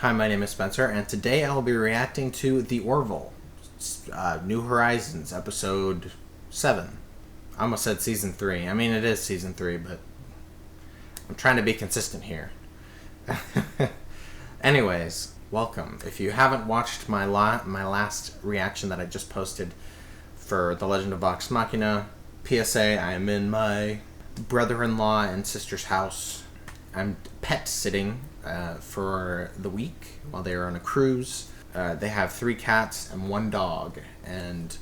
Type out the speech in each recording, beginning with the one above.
Hi, my name is Spencer, and today I'll be reacting to the Orville, New Horizons, episode 7. I almost said season 3. I mean, it is season 3, but I'm trying to be consistent here. Anyways, welcome. If you haven't watched my last reaction that I just posted for The Legend of Vox Machina, PSA, I am in my brother-in-law and sister's house. I'm pet sitting for the week while they are on a cruise. They have 3 cats and 1 dog, and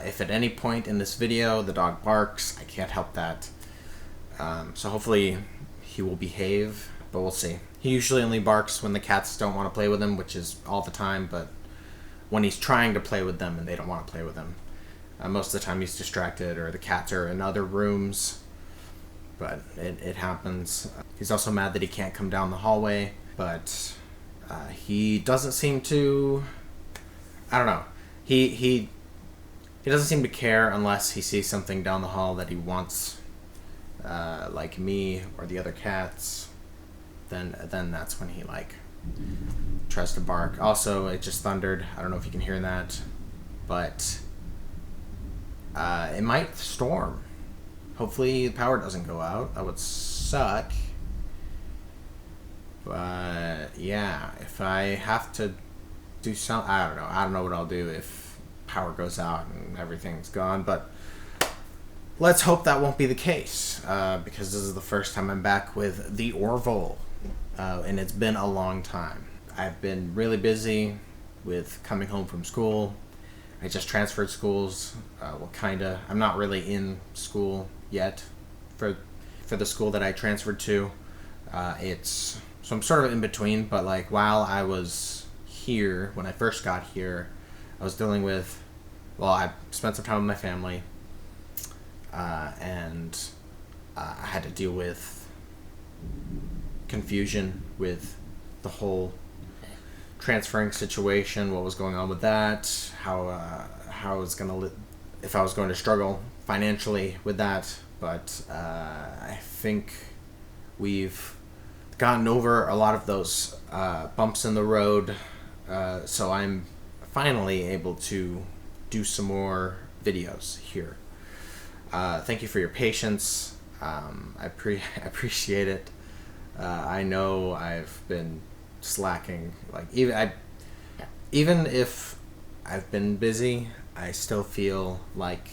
if at any point in this video the dog barks, I can't help that. So hopefully he will behave, but we'll see. He usually only barks when the cats don't want to play with him, which is all the time, but when he's trying to play with them and they don't want to play with him. Most of the time he's distracted or the cats are in other rooms, but it happens. He's also mad that he can't come down the hallway, but he doesn't seem to, I don't know, he doesn't seem to care unless he sees something down the hall that he wants, like me or the other cats. Then that's when he tries to bark. Also, it just thundered. I don't know if you can hear that, but it might storm. Hopefully the power doesn't go out. That would suck. But yeah, if I have to do something, I don't know what I'll do if power goes out and everything's gone, but let's hope that won't be the case, because this is the first time I'm back with the Orville, and it's been a long time. I've been really busy with coming home from school. I just transferred schools. Kinda. I'm not really in school yet for the school that I transferred to. So I'm sort of in between, but while I was here, when I first got here, I was dealing with, I spent some time with my family, and I had to deal with confusion with the whole transferring situation, what was going on with that, how I was gonna if I was going to struggle financially with that, but I think we've gotten over a lot of those bumps in the road, so I'm finally able to do some more videos here. Thank you for your patience. I appreciate it. I know I've been slacking. Even if I've been busy, I still feel like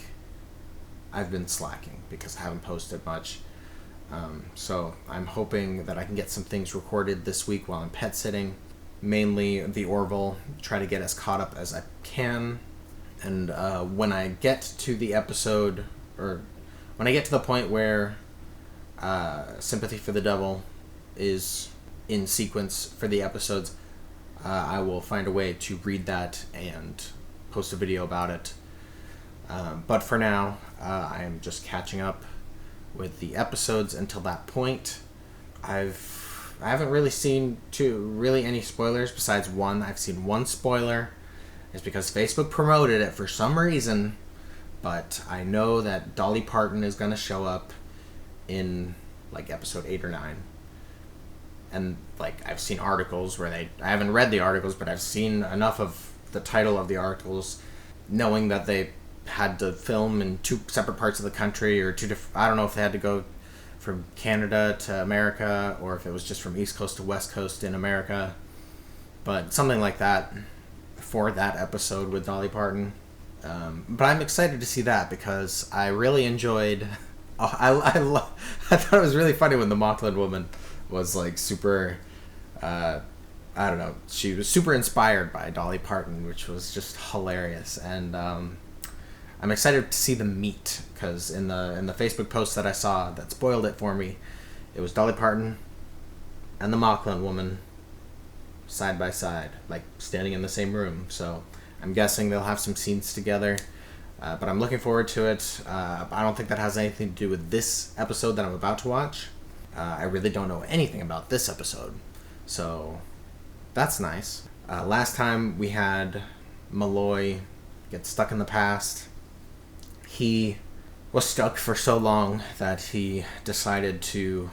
I've been slacking because I haven't posted much. So I'm hoping that I can get some things recorded this week while I'm pet sitting, mainly the Orville, try to get as caught up as I can. And when I get to the episode, or when I get to the point where Sympathy for the Devil is in sequence for the episodes, I will find a way to read that and post a video about it. But for now, I am just catching up with the episodes until that point. I haven't really seen any spoilers besides one. I've seen one spoiler. It's because Facebook promoted it for some reason, but I know that Dolly Parton is going to show up in episode 8 or 9. And I've seen articles where I haven't read the articles, but I've seen enough of the title of the articles, knowing that they had to film in 2 separate parts of the country, or 2 different. I don't know if they had to go from Canada to America, or if it was just from East Coast to West Coast in America, but something like that for that episode with Dolly Parton. But I'm excited to see that because I really enjoyed. I thought it was really funny when the Mocklin woman was super. I don't know. She was super inspired by Dolly Parton, which was just hilarious, and I'm excited to see them meet, because in the Facebook post that I saw that spoiled it for me, it was Dolly Parton and the Mocklin woman side by side, standing in the same room. So I'm guessing they'll have some scenes together, but I'm looking forward to it. I don't think that has anything to do with this episode that I'm about to watch. I really don't know anything about this episode, so that's nice. Last time we had Malloy get stuck in the past. He was stuck for so long that he decided to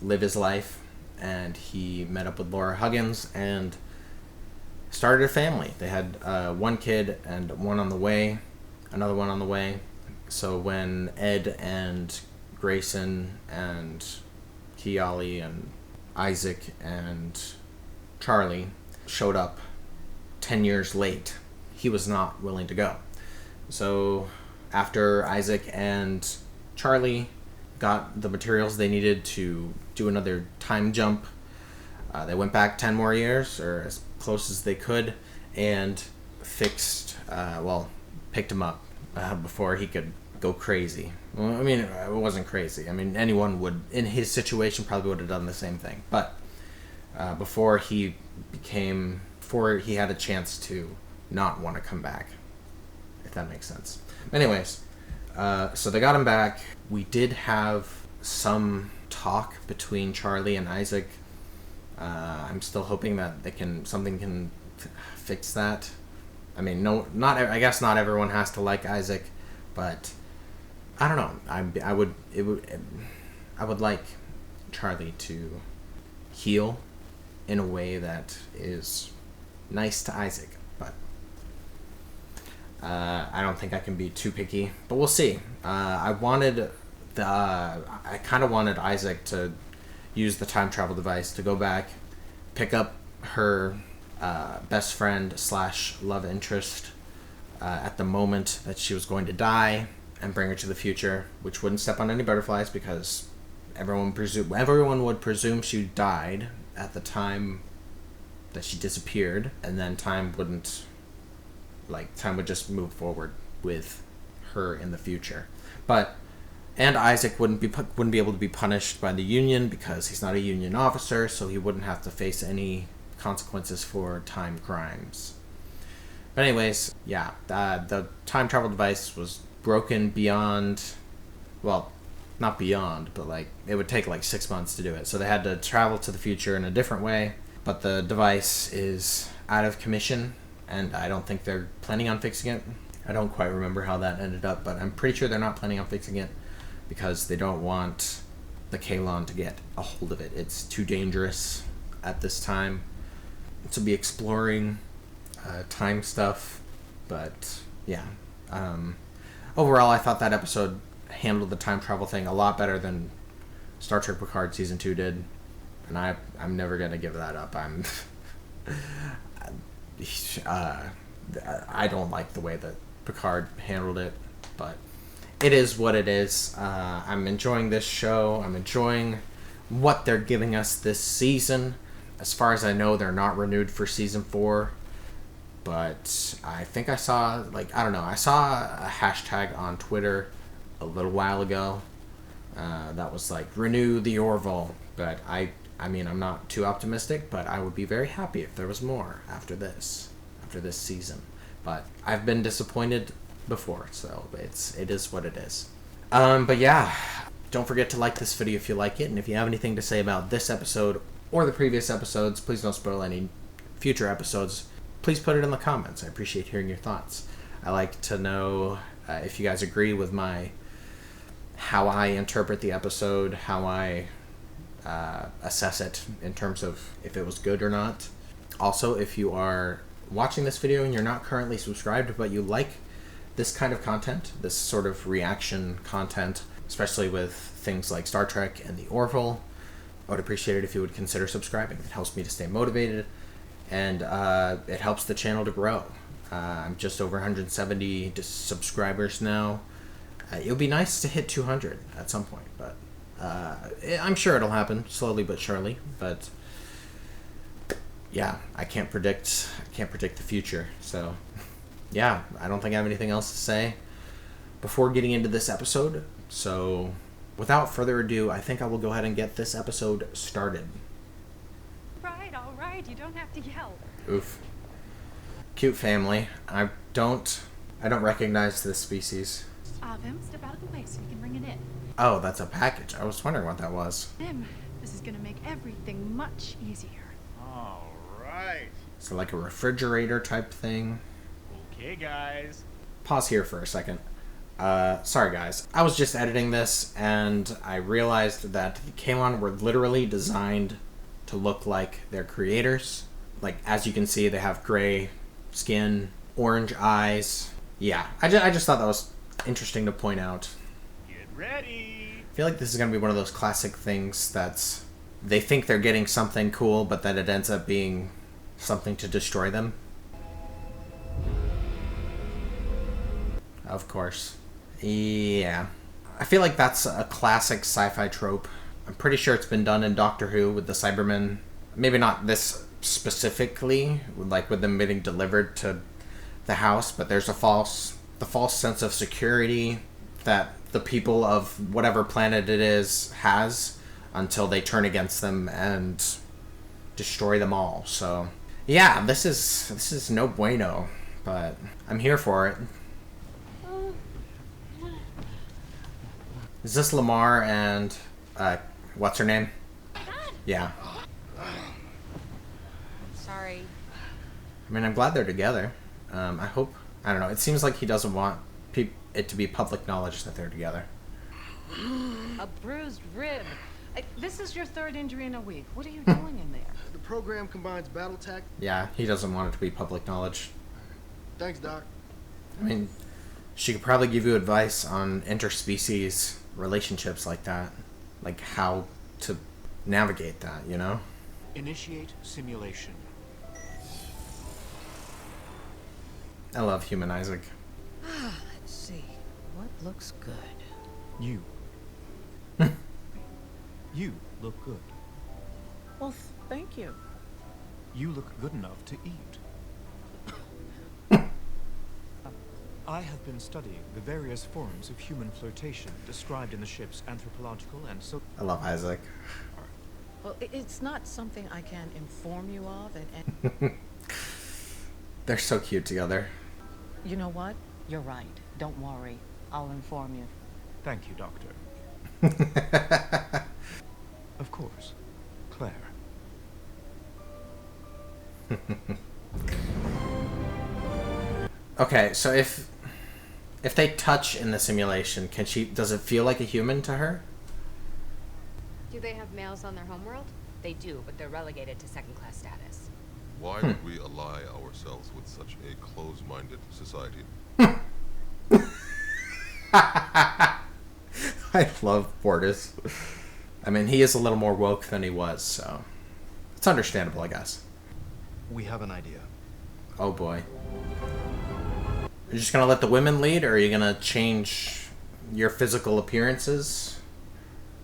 live his life and he met up with Laura Huggins and started a family. They had one kid and one on the way, another one on the way. So when Ed and Grayson and Keali and Isaac and Charlie showed up 10 years late, he was not willing to go. So after Isaac and Charlie got the materials they needed to do another time jump, they went back 10 more years, or as close as they could, and picked him up before he could go crazy. Well, I mean, it wasn't crazy. I mean, anyone would, in his situation, probably would have done the same thing. But before he had a chance to not want to come back, if that makes sense. Anyways, so they got him back. We did have some talk between Charlie and Isaac. I'm still hoping that something can fix that. I mean, I guess not everyone has to like Isaac, but I don't know. I would like Charlie to heal in a way that is nice to Isaac, but I don't think I can be too picky. But we'll see. I kind of wanted Isaac to use the time travel device to go back, pick up her best friend / love interest at the moment that she was going to die, and bring her to the future, which wouldn't step on any butterflies because everyone would presume she died at the time that she disappeared, and then time would just move forward with her in the future. And Isaac wouldn't be able to be punished by the Union because he's not a Union officer, so he wouldn't have to face any consequences for time crimes. But anyways, yeah, the time travel device was broken beyond, well, not beyond, but it would take 6 months to do it. So they had to travel to the future in a different way, but the device is out of commission, and I don't think they're planning on fixing it. I don't quite remember how that ended up, but I'm pretty sure they're not planning on fixing it because they don't want the Kalon to get a hold of it. It's too dangerous at this time to be exploring time stuff. But yeah, overall, I thought that episode handled the time travel thing a lot better than Star Trek Picard Season 2 did. And I'm never going to give that up. I don't like the way that Picard handled it, but it is what it is. I'm enjoying this show. I'm enjoying what they're giving us this season. As far as I know, they're not renewed for Season 4. But I think I saw, I saw a hashtag on Twitter a little while ago that was renew the Orville. But I mean, I'm not too optimistic, but I would be very happy if there was more after this season. But I've been disappointed before, so it is what it is. But yeah, don't forget to like this video if you like it, and if you have anything to say about this episode or the previous episodes, please don't spoil any future episodes. Please put it in the comments. I appreciate hearing your thoughts. I like to know if you guys agree with how I interpret the episode, how I assess it in terms of if it was good or not. Also, if you are watching this video and you're not currently subscribed, but you like this kind of content, this sort of reaction content, especially with things like Star Trek and the Orville, I would appreciate it if you would consider subscribing. It helps me to stay motivated, and it helps the channel to grow. I'm just over 170 subscribers now. It would be nice to hit 200 at some point, but I'm sure it'll happen slowly but surely. But yeah, I can't predict the future. So yeah, I don't think I have anything else to say before getting into this episode. So without further ado, I think I will go ahead and get this episode started. All right, you don't have to yell. Oof. Cute family. I don't recognize this species. Vim, step out of the way so you can bring it in. Oh, that's a package. I was wondering what that was. Vim, this is gonna make everything much easier. All right. So like a refrigerator type thing. Okay, guys. Pause here for a second. Sorry guys. I was just editing this and I realized that the Kalon were literally designed to look like their creators. Like, as you can see, they have gray skin, orange eyes. Yeah, I just thought that was interesting to point out. Get ready. I feel like this is going to be one of those classic things that's... They think they're getting something cool, but then it ends up being something to destroy them. Of course. Yeah. I feel like that's a classic sci-fi trope. I'm pretty sure it's been done in Doctor Who with the Cybermen. Maybe not this specifically, like with them getting delivered to the house, but there's the false sense of security that the people of whatever planet it is has until they turn against them and destroy them all. So yeah, this is no bueno, but I'm here for it. Is this Lamar and what's her name? Yeah. Sorry. I mean, I'm glad they're together. I hope... I don't know. It seems like he doesn't want it to be public knowledge that they're together. A bruised rib. This is your third injury in a week. What are you doing in there? The program combines battle tech. Yeah, he doesn't want it to be public knowledge. Thanks, Doc. I mean, she could probably give you advice on interspecies relationships like that. Like how to navigate that, you know? Initiate simulation. I love Human Isaac. Let's see. What looks good? You. You look good. Well, thank you. You look good enough to eat. I have been studying the various forms of human flirtation described in the ship's anthropological and so... I love Isaac. Well, it's not something I can inform you of, and They're so cute together. you know what? You're right. Don't worry. I'll inform you. Thank you, Doctor. Of course, Claire. Okay, so if they touch in the simulation, does it feel like a human to her? Do they have males on their homeworld? They do, but they're relegated to second-class status. Why would we ally ourselves with such a close-minded society? I love Bortus. I mean, he is a little more woke than he was, so it's understandable, I guess. We have an idea. Oh boy. You're just gonna let the women lead, or are you gonna change your physical appearances?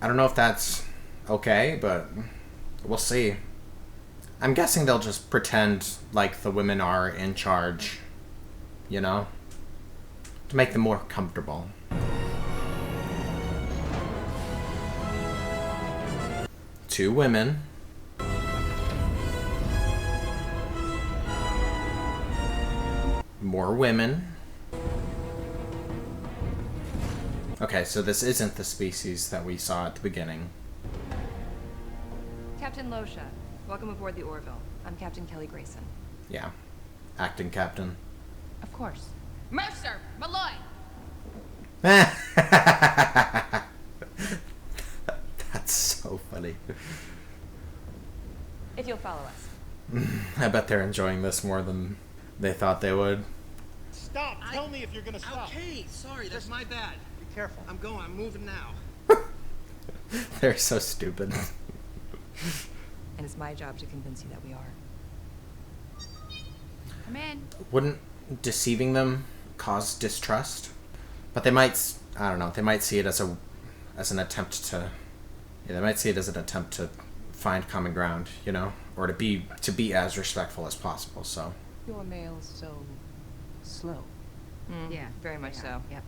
I don't know if that's okay, but we'll see. I'm guessing they'll just pretend like the women are in charge, you know? To make them more comfortable. Two women. More women. Okay, so this isn't the species that we saw at the beginning. Captain Losha, welcome aboard the Orville. I'm Captain Kelly Grayson. Yeah. Acting captain. Of course. Mercer! Malloy! That's so funny. If you'll follow us. I bet they're enjoying this more than they thought they would. Stop! Tell me if you're gonna stop. Okay, sorry, that's my bad. Be careful. I'm going, I'm moving now. They're so stupid. And it's my job to convince you that we are. Come in. Wouldn't deceiving them cause distrust? But they might, I don't know, they might see it as an attempt to, yeah, they might see it as an attempt to find common ground, you know? Or to be as respectful as possible, so. Your mail's so slow. Yeah, very much they are. so. Yep.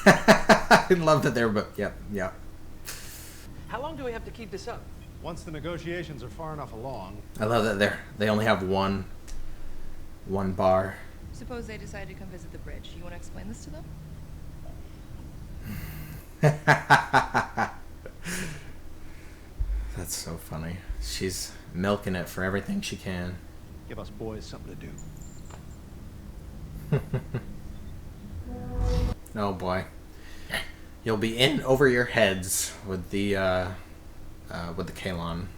I love that they're, but yep. How long do we have to keep this up? Once the negotiations are far enough along. I love that they only have one bar. Suppose they decide to come visit the bridge. You want to explain this to them? That's so funny. She's milking it for everything she can. Give us boys something to do. Oh boy. You'll be in over your heads with the Kalon.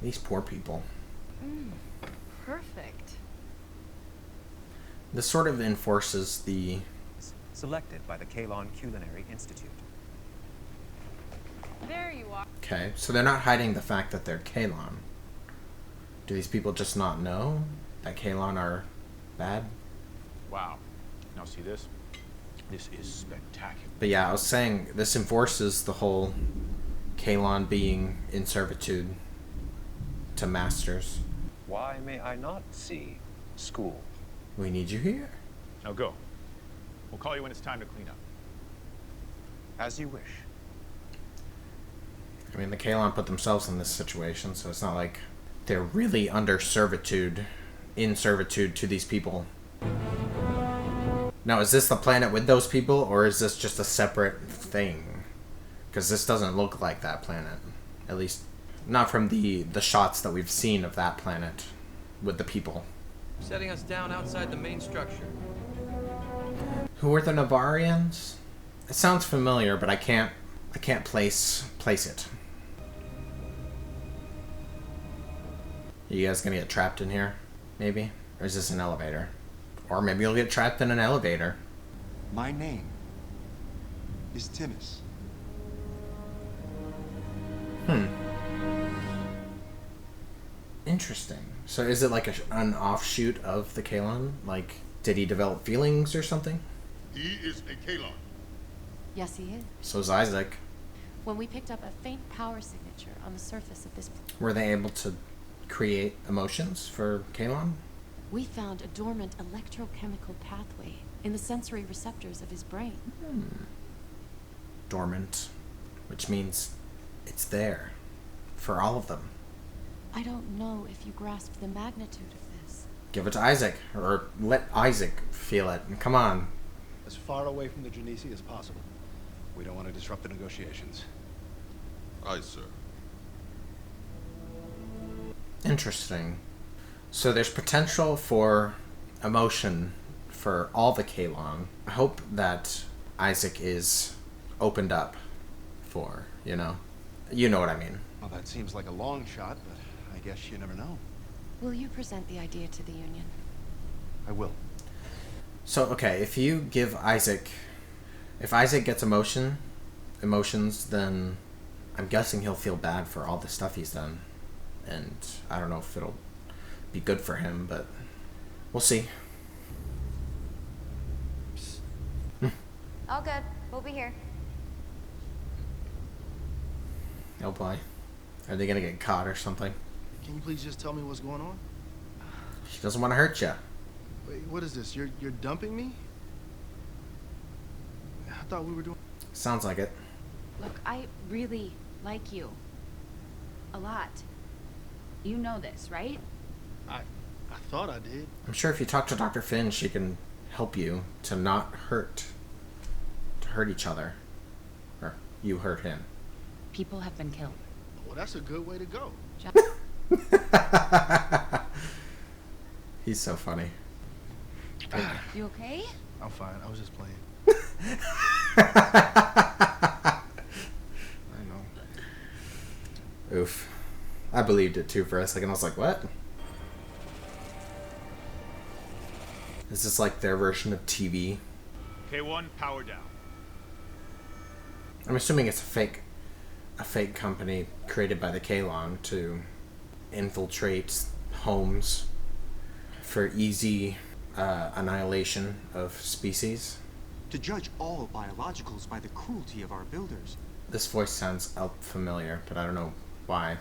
These poor people. Perfect. This sort of enforces the... Selected by the Kalon Culinary Institute. There you are. Okay, so they're not hiding the fact that they're Kalon. Do these people just not know that Kalon are bad? Wow. Now see this? This is spectacular. But yeah, I was saying, this enforces the whole Kalon being in servitude to masters. Why may I not see school? We need you here. Now go. We'll call you when it's time to clean up. As you wish. I mean, the Kalon put themselves in this situation, so it's not like they're really under servitude, in servitude to these people. Now, is this the planet with those people, or is this just a separate thing? Because this doesn't look like that planet. At least, not from the shots that we've seen of that planet with the people. Setting us down outside the main structure. Who are the Navarians? It sounds familiar, but I can't place it. Are you guys gonna get trapped in here? Maybe? Or is this an elevator? Or maybe you'll get trapped in an elevator. My name is Timus. Interesting. So is it like an offshoot of the Kalon? Like, did he develop feelings or something? He is a Kalon. Yes, he is. So is Isaac. When we picked up a faint power signature on the surface of this planet, Were they able to create emotions for Kalon? we found a dormant electrochemical pathway in the sensory receptors of his brain. Dormant. Which means it's there. For all of them. I don't know if you grasp the magnitude of this. Give it to Isaac. Or let Isaac feel it. Come on. As far away from the Genesi as possible. We don't want to disrupt the negotiations. Aye, sir. Interesting. So there's potential for emotion for all the Kalon. I hope that Isaac is opened up for, you know what I mean. Well, that seems like a long shot, but I guess you never know. Will you present the idea to the Union? I will. So, okay, if Isaac gets emotions, then I'm guessing he'll feel bad for all the stuff he's done. And I don't know if it'll be good for him, but we'll see. All good. We'll be here. Oh boy. Are they gonna get caught or something? Can you please just tell me what's going on? She doesn't want to hurt you. Wait, what is this? You're dumping me? I thought we were doing... Sounds like it. Look, I really like you. A lot. You know this, right? I thought I did. I'm sure if you talk to Dr. Finn, she can help you to not hurt each other. Or you hurt him. People have been killed. Well, that's a good way to go. He's so funny. You okay? I'm fine. I was just playing. I know. Oof. I believed it too for a second. I was like, what? Is this like their version of TV? K1, power down. I'm assuming it's a fake company created by the Kalon to infiltrate homes for easy annihilation of species. To judge all biologicals by the cruelty of our builders. This voice sounds familiar, but I don't know why.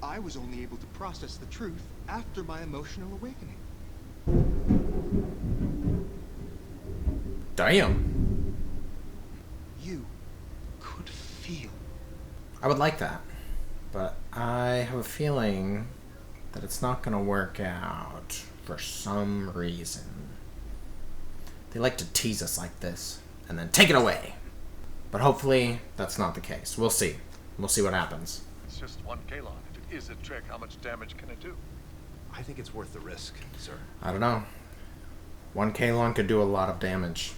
I was only able to process the truth after my emotional awakening. Damn. You could feel. I would like that, but I have a feeling that it's not going to work out for some reason. They like to tease us like this and then take it away. But hopefully that's not the case. We'll see. We'll see what happens. It's just one Kalon. If it is a trick, how much damage can it do? I think it's worth the risk, sir. I don't know. One Kalon could do a lot of damage.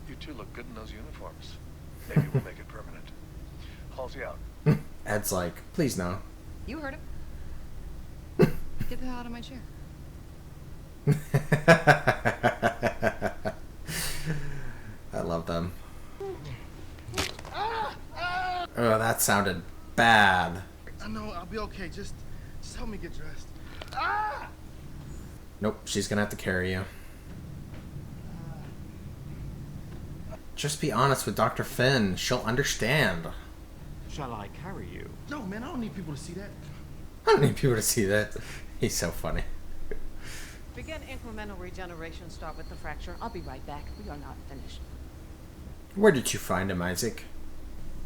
You two look good in those uniforms. Maybe we'll make it permanent. Halsey out. Ed's like, please no. You heard him. Get the hell out of my chair. I love them. Oh, that sounded bad. I know, I'll be okay. Just help me get dressed. Nope, she's gonna have to carry you. Just be honest with Dr. Finn. She'll understand. Shall I carry you? No, man, I don't need people to see that. I don't need people to see that. He's so funny. Begin incremental regeneration. Start with the fracture. I'll be right back. We are not finished. Where did you find him, Isaac?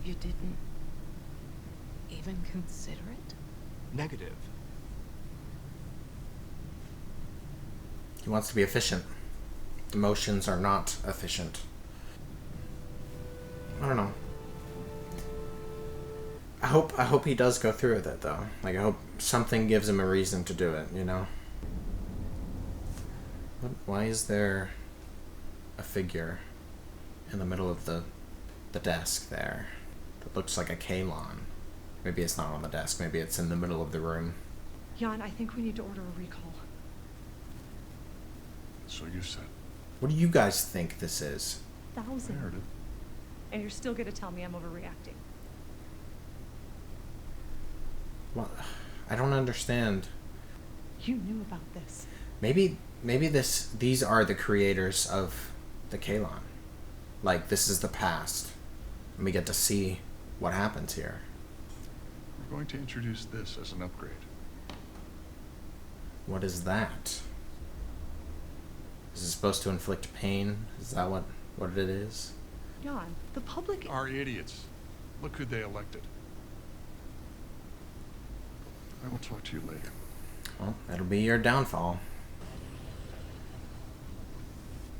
You didn't even consider it? Negative. He wants to be efficient. Emotions are not efficient. I don't know. I hope he does go through with it, though. Like, I hope something gives him a reason to do it, you know? Why is there a figure in the middle of the desk there that looks like a Kalon? Maybe it's not on the desk. Maybe it's in the middle of the room. Jan, I think we need to order a recall. So you said. What do you guys think this is? 1,000. I heard it. And you're still gonna tell me I'm overreacting. Well, I don't understand. You knew about this. Maybe these are the creators of the Kalon. Like, this is the past. And we get to see what happens here. We're going to introduce this as an upgrade. What is that? Is it supposed to inflict pain? Is that what it is? Jan, the public Are idiots. Look who they elected. I will talk to you later. Well, that'll be your downfall.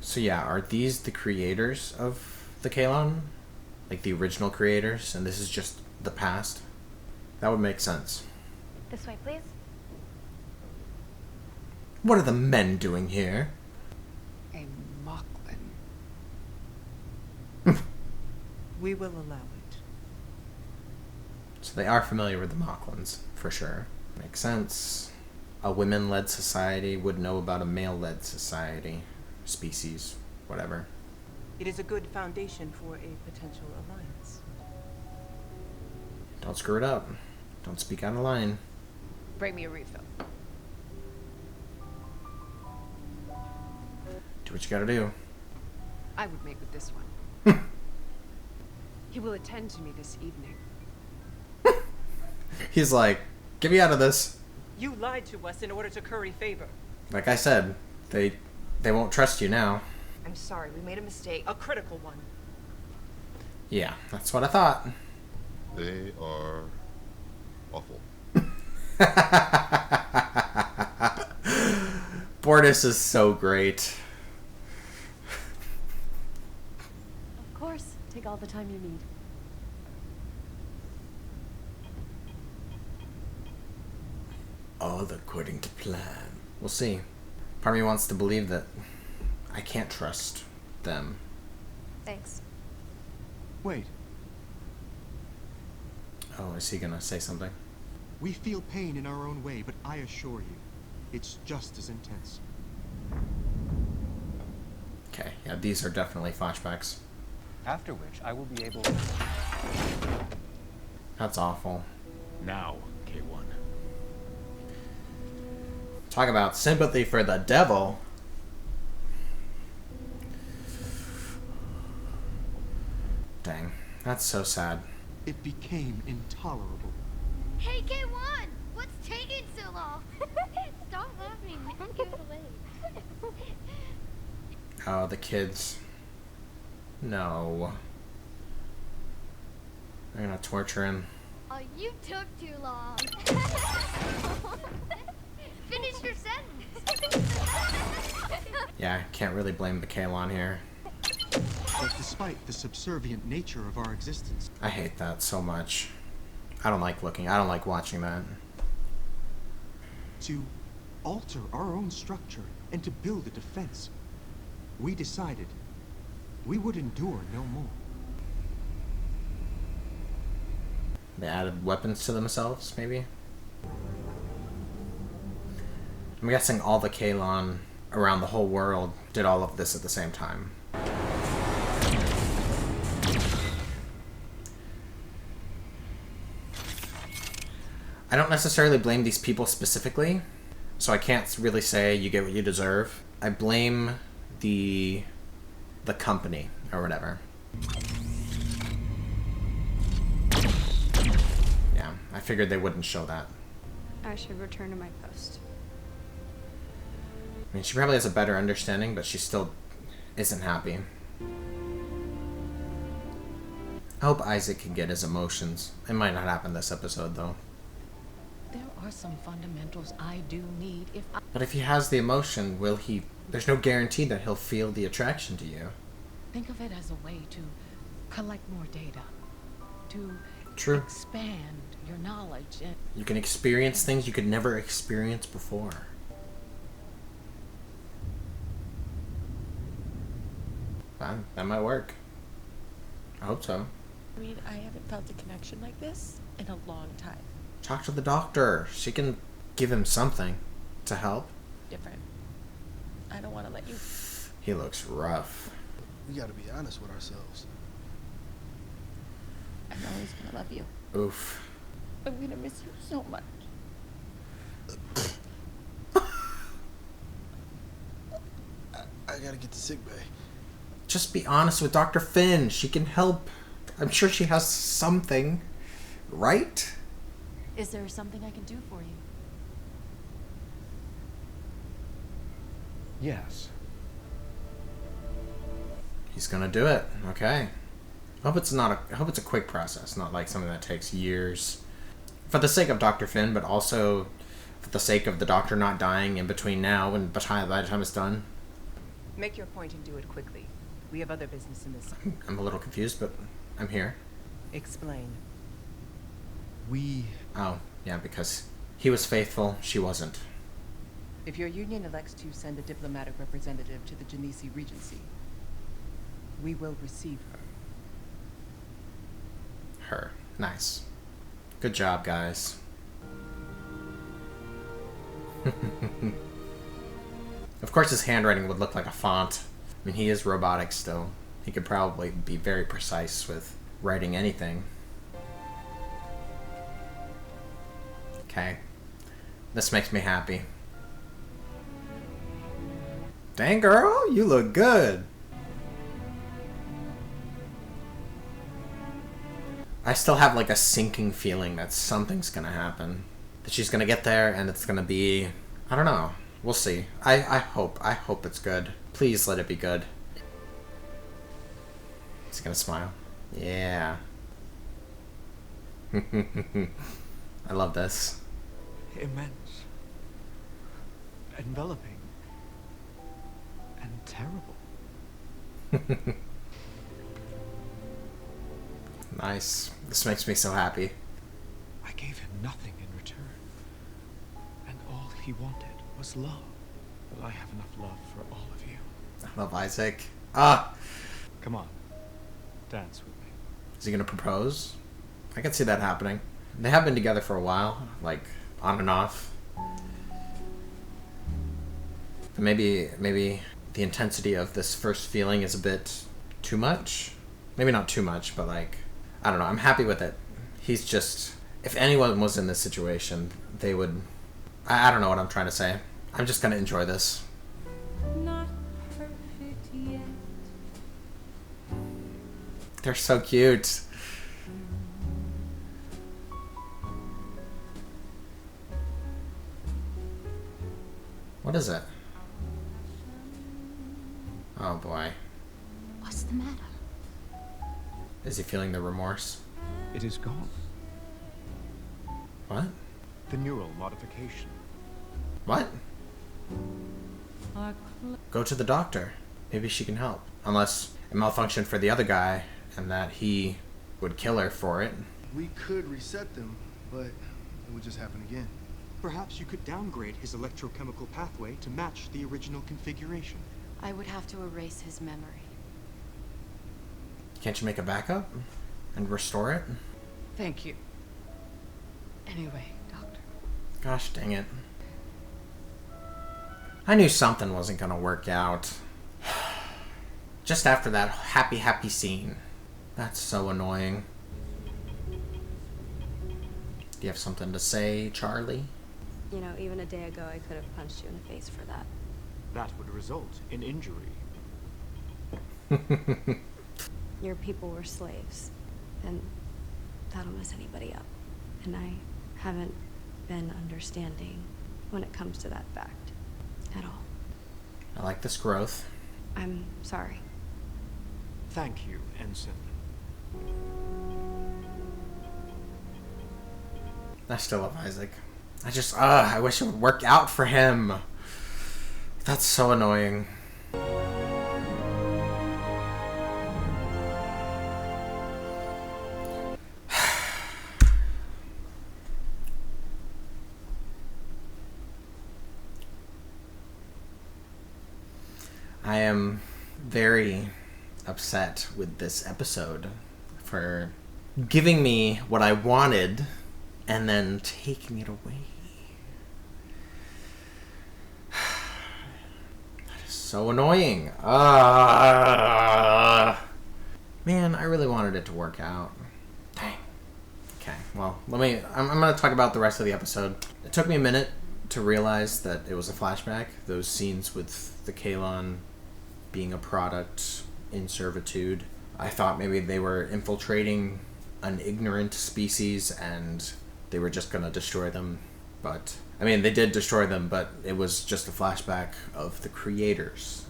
So yeah, are these the creators of the Kalon? Like the original creators, and this is just the past? That would make sense. This way, please. What are the men doing here? A Mocklin. We will allow it. So they are familiar with the Mocklins, for sure. Makes sense. A women-led society would know about a male-led society. Species, whatever. It is a good foundation for a potential alliance. Don't screw it up. Don't speak out of line. Bring me a refill. Do what you gotta do. I would make with this one. He will attend to me this evening. He's like, get me out of this. You lied to us in order to curry favor. Like I said, they won't trust you now. I'm sorry, we made a mistake. A critical one. Yeah, that's what I thought. They are awful. Bortus is so great. Of course. Take all the time you need. All according to plan. We'll see. Part of me wants to believe that I can't trust them. Thanks. Wait. Oh, is he gonna say something? We feel pain in our own way, but I assure you, it's just as intense. Okay, yeah, these are definitely flashbacks. After which, I will be able... That's awful. Now, K1. Talk about sympathy for the devil. Dang, that's so sad. It became intolerable. Hey, K1! What's taking so long? Stop laughing. Don't give it away. Oh, the kids. No. They're gonna torture him. Oh, you took too long. Finish your sentence. Yeah, can't really blame the Kalon here. But despite the subservient nature of our existence, I hate that so much. I don't like watching that. to alter our own structure and to build a defense, we decided we would endure no more. They added weapons to themselves, maybe? I'm guessing all the Kalon around the whole world did all of this at the same time. I don't necessarily blame these people specifically, so I can't really say you get what you deserve. I blame the company or whatever. Yeah, I figured they wouldn't show that. I should return to my post. I mean, she probably has a better understanding, but she still isn't happy. I hope Isaac can get his emotions. It might not happen this episode, though. There are some fundamentals I do need if I... But if he has the emotion, will he... There's no guarantee that he'll feel the attraction to you. Think of it as a way to collect more data. To True. expand your knowledge. And You can experience things you could never experience before. That might work. I hope so. I mean, I haven't felt a connection like this in a long time. Talk to the doctor. She can give him something to help. Different. I don't want to let you... He looks rough. We gotta be honest with ourselves. I'm always going to love you. Oof. I'm going to miss you so much. I gotta get to sick bay. Just be honest with Dr. Finn. She can help. I'm sure she has something. Right? Is there something I can do for you? Yes. He's gonna do it. Okay. I hope it's a quick process, not like something that takes years. For the sake of Dr. Finn, but also for the sake of the doctor not dying in between now and by the time it's done. Make your point and do it quickly. We have other business in this. I'm a little confused, but I'm here. Explain. Oh, yeah, because he was faithful, she wasn't. If your union elects to send a diplomatic representative to the Genesi Regency, we will receive her. Her. Nice. Good job, guys. Of course his handwriting would look like a font. I mean, he is robotic still. He could probably be very precise with writing anything. Okay. This makes me happy. Dang, girl, you look good. I still have like a sinking feeling that something's gonna happen. That she's gonna get there and it's gonna be... I don't know. We'll see. I hope it's good. Please let it be good. He's gonna smile. Yeah. I love this. Immense. Enveloping. And terrible. Nice. This makes me so happy. I gave him nothing in return. And all he wanted was love. But I have enough love for all of you. I love Isaac. Ah! Come on. Dance with me. Is he gonna propose? I can see that happening. They have been together for a while, like on and off. But maybe the intensity of this first feeling is a bit too much. Maybe not too much, but like, I don't know. I'm happy with it. He's just... If anyone was in this situation, they would... I don't know what I'm trying to say. I'm just gonna enjoy this. Not perfect yet. They're so cute. What is it? Oh boy. What's the matter? Is he feeling the remorse? It is gone. What? The neural modification. What? Go to the doctor. Maybe she can help. Unless it malfunctioned for the other guy and that he would kill her for it. We could reset them, but it would just happen again. Perhaps you could downgrade his electrochemical pathway to match the original configuration. I would have to erase his memory. Can't you make a backup and restore it? Thank you. Anyway, Doctor. Gosh dang it. I knew something wasn't gonna work out. Just after that happy scene. That's so annoying. Do you have something to say, Charlie? You know, even a day ago, I could have punched you in the face for that. That would result in injury. Your people were slaves, and that'll mess anybody up. And I haven't been understanding when it comes to that fact at all. I like this growth. I'm sorry. Thank you, Ensign. I still love Isaac. I wish it would work out for him. That's so annoying. I am very upset with this episode for giving me what I wanted and then taking it away. That is so annoying. Man, I really wanted it to work out. Dang. Okay, well, I'm going to talk about the rest of the episode. It took me a minute to realize that it was a flashback. Those scenes with the Kalon being a product in servitude. I thought maybe they were infiltrating an ignorant species and they were just gonna destroy them. But, I mean, they did destroy them, but it was just a flashback of the creators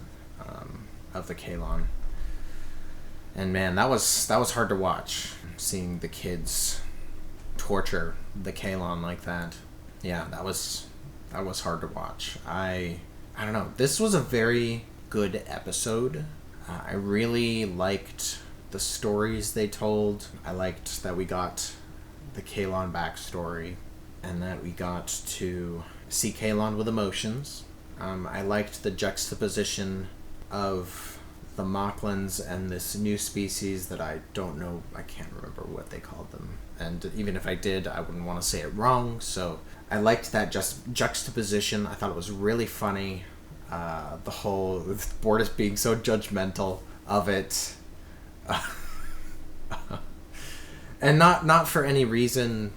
of the Kalon. And man, that was hard to watch, seeing the kids torture the Kalon like that. Yeah, that was hard to watch. I don't know. This was a very good episode. I really liked the stories they told. I liked that we got the Kalon backstory and that we got to see Kalon with emotions. I liked the juxtaposition of the Mocklans and this new species that I don't know, I can't remember what they called them. And even if I did, I wouldn't want to say it wrong. So I liked that juxtaposition. I thought it was really funny. The whole Bortus being so judgmental of it. And not for any reason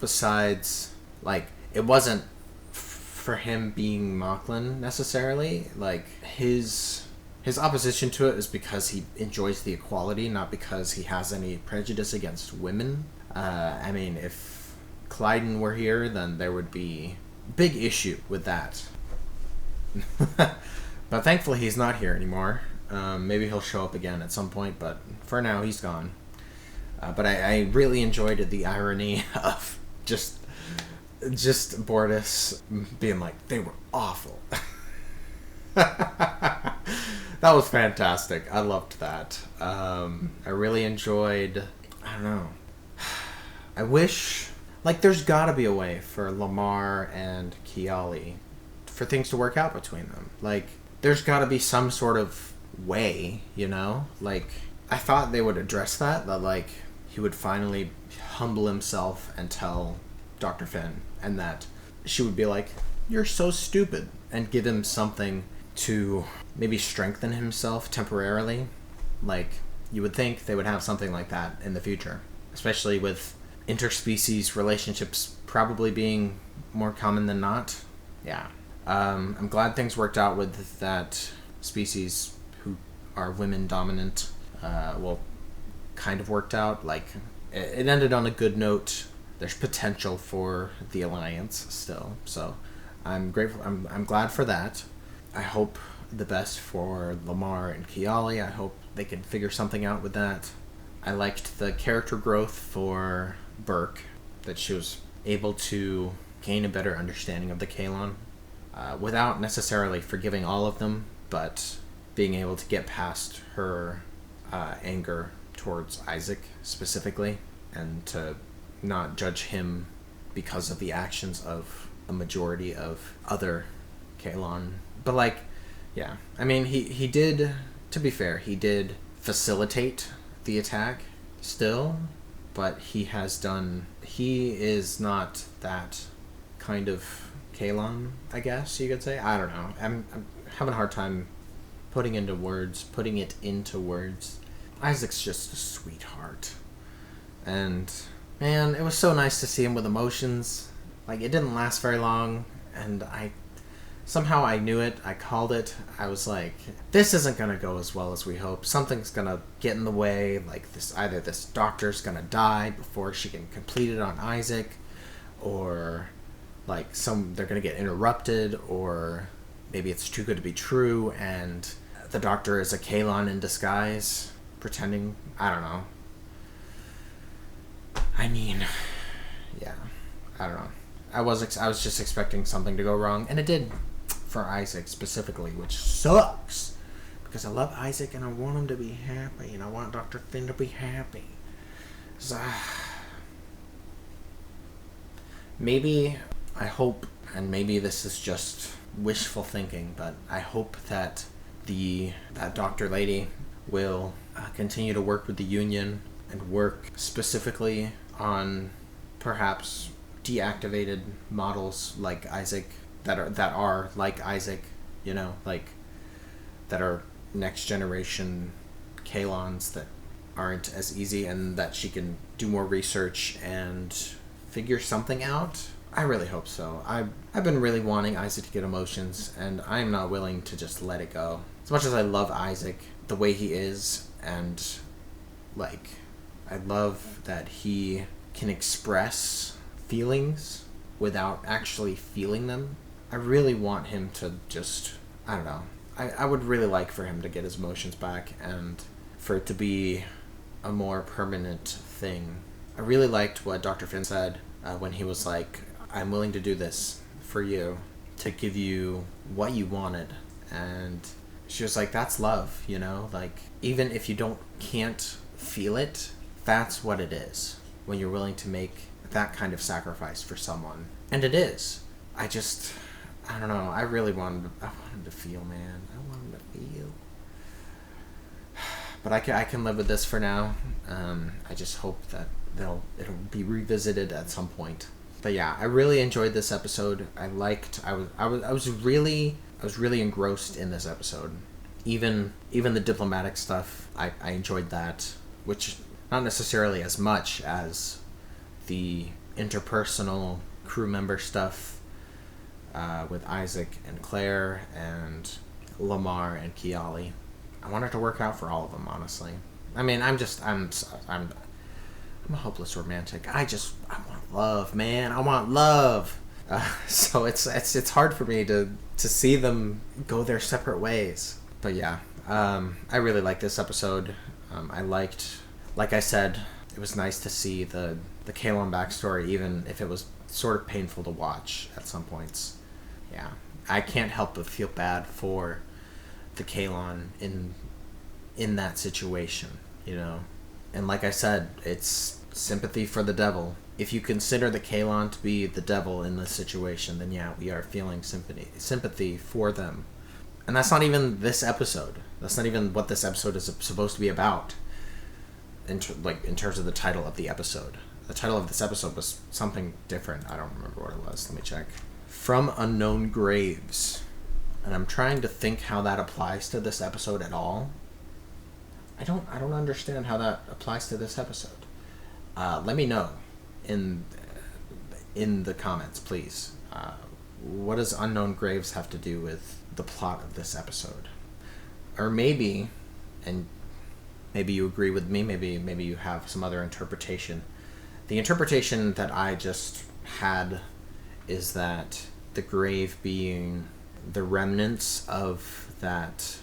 besides, like, it wasn't for him being Moclan necessarily. Like, his opposition to it is because he enjoys the equality, not because he has any prejudice against women. I mean, if Clyden were here, then there would be big issue with that. But thankfully he's not here anymore. Maybe he'll show up again at some point, but for now he's gone. But I really enjoyed the irony of just Bortus being like, they were awful. That was fantastic. I loved that. I really enjoyed, I don't know. I wish, like, there's gotta be a way for Lamar and Kiali for things to work out between them. Like, there's gotta be some sort of way, you know? Like, I thought they would address that, like, he would finally humble himself and tell Dr. Finn, and that she would be like, you're so stupid, and give him something to maybe strengthen himself temporarily. Like, you would think they would have something like that in the future, especially with interspecies relationships probably being more common than not. Yeah. I'm glad things worked out with that species who are women dominant. Kind of worked out. Like, it ended on a good note. There's potential for the alliance still, so I'm grateful. I'm glad for that. I hope the best for Lamar and Kiali. I hope they can figure something out with that. I liked the character growth for Burke, that she was able to gain a better understanding of the Kalon, without necessarily forgiving all of them, but being able to get past her anger towards Isaac specifically, and to not judge him because of the actions of a majority of other Kalon. But, like, yeah, I mean, he did, to be fair, he did facilitate the attack still, but he is not that kind of Kalon, I guess you could say. I don't know. I'm having a hard time putting it into words. Isaac's just a sweetheart. And, man, it was so nice to see him with emotions. Like, it didn't last very long, and somehow I knew it. I called it. I was like, this isn't going to go as well as we hope. Something's going to get in the way. Like, either this doctor's going to die before she can complete it on Isaac, or, like, they're going to get interrupted, or maybe it's too good to be true, and the doctor is a Kalon in disguise, pretending. I don't know. I mean, yeah, I don't know. I was just expecting something to go wrong, and it did for Isaac specifically, which sucks because I love Isaac and I want him to be happy, and I want Dr. Finn to be happy. So, maybe, I hope, and maybe this is just wishful thinking, but I hope that that doctor lady will continue to work with the Union and work specifically on perhaps deactivated models like Isaac that are like Isaac, you know, like that are next generation Kalons that aren't as easy, and that she can do more research and figure something out. I really hope so. I've been really wanting Isaac to get emotions, and I'm not willing to just let it go. As much as I love Isaac, the way he is, and, like, I love that he can express feelings without actually feeling them. I really want him to just, I don't know. I would really like for him to get his emotions back, and for it to be a more permanent thing. I really liked what Dr. Finn said when he was like, I'm willing to do this for you, to give you what you wanted. And she was like, that's love, you know? Like, even if you can't feel it, that's what it is, when you're willing to make that kind of sacrifice for someone. And it is. I don't know. I wanted to feel, man. I want him to feel. But I can live with this for now. I just hope that it'll be revisited at some point. But yeah, I really enjoyed this episode. I was really engrossed in this episode. Even the diplomatic stuff, I enjoyed that, which not necessarily as much as the interpersonal crew member stuff with Isaac and Claire and Lamar and Kiali. I want it to work out for all of them, honestly. I mean, I'm a hopeless romantic. I want love, man. I want love. So it's hard for me to see them go their separate ways. But yeah, I really liked this episode. Like I said, it was nice to see the Kalon backstory, even if it was sort of painful to watch at some points. Yeah, I can't help but feel bad for the Kalon in that situation, you know. And like I said, it's sympathy for the devil. If you consider the Kalon to be the devil in this situation, then yeah, we are feeling sympathy for them. And that's not even this episode. That's not even what this episode is supposed to be about. In terms of the title of the episode. The title of this episode was something different. I don't remember what it was. Let me check. From Unknown Graves. And I'm trying to think how that applies to this episode at all. I don't understand how that applies to this episode. Let me know in the comments, please. What does Unknown Graves have to do with the plot of this episode? Or maybe, and maybe you agree with me, maybe you have some other interpretation. The interpretation that I just had is that the grave being the remnants of that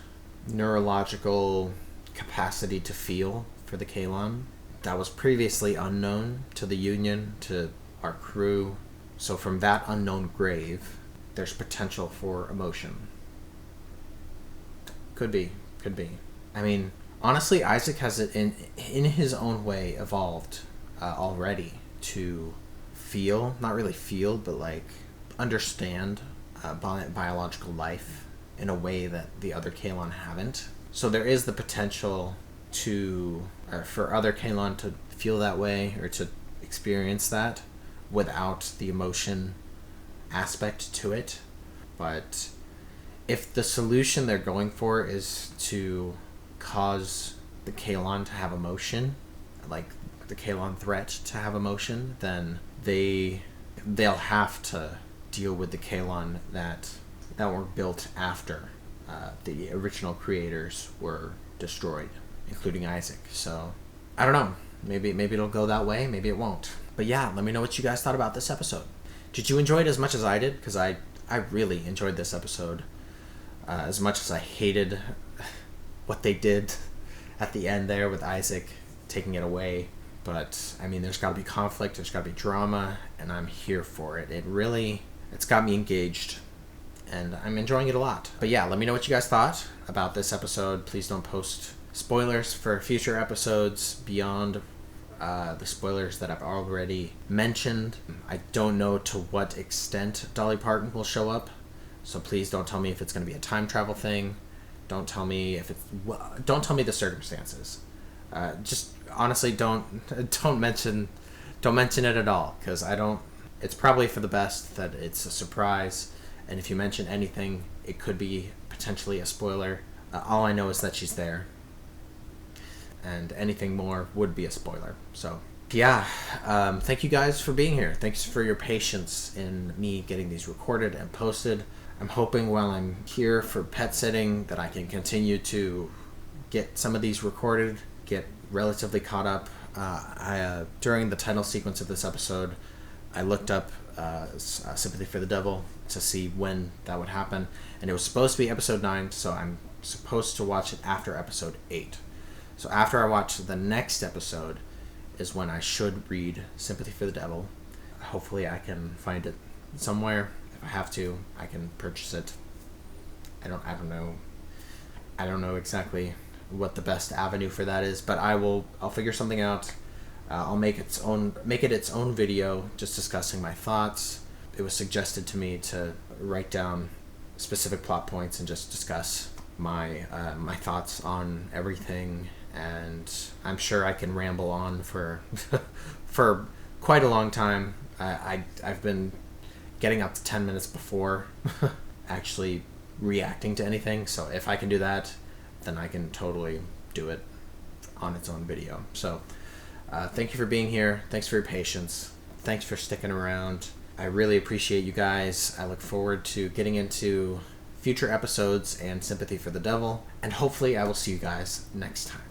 neurological capacity to feel for the Kalon that was previously unknown to the Union, to our crew. So from that unknown grave, there's potential for emotion. Could be. I mean, honestly, Isaac has it in his own way evolved already to feel, not really feel, but like understand biological life in a way that the other Kalon haven't. So there is the potential for other Kalon to feel that way, or to experience that without the emotion aspect to it. But if the solution they're going for is to cause the Kalon to have emotion, like the Kalon threat to have emotion, then they'll have to deal with the Kalon that were built after the original creators were destroyed, including Isaac. So I don't know. Maybe it'll go that way. Maybe it won't. But yeah, let me know what you guys thought about this episode. Did you enjoy it as much as I did? Because I really enjoyed this episode. As much as I hated what they did at the end there with Isaac taking it away. But, I mean, there's got to be conflict, there's got to be drama, and I'm here for it. It's got me engaged, and I'm enjoying it a lot. But yeah, let me know what you guys thought about this episode. Please don't post spoilers for future episodes beyond the spoilers that I've already mentioned. I don't know to what extent Dolly Parton will show up, so please don't tell me if it's going to be a time travel thing. Don't tell me the circumstances. Just honestly, don't mention it at all, because it's probably for the best that it's a surprise, and if you mention anything, it could be potentially a spoiler. All I know is that she's there, and anything more would be a spoiler. So yeah, thank you guys for being here. Thanks for your patience in me getting these recorded and posted. I'm hoping while I'm here for pet sitting that I can continue to get some of these recorded, get relatively caught up. During the title sequence of this episode, I looked up Sympathy for the Devil to see when that would happen, and it was supposed to be episode 9, so I'm supposed to watch it after episode 8. So after I watch the next episode is when I should read Sympathy for the Devil. Hopefully I can find it somewhere. If I have to, I can purchase it. I don't know exactly what the best avenue for that is, but I'll figure something out. I'll make it its own video just discussing my thoughts. It was suggested to me to write down specific plot points and just discuss my thoughts on everything, and I'm sure I can ramble on for for quite a long time. I've been getting up to 10 minutes before actually reacting to anything, so if I can do that, then I can totally do it on its own video. So thank you for being here. Thanks for your patience. Thanks for sticking around. I really appreciate you guys. I look forward to getting into future episodes and Sympathy for the Devil, and hopefully I will see you guys next time.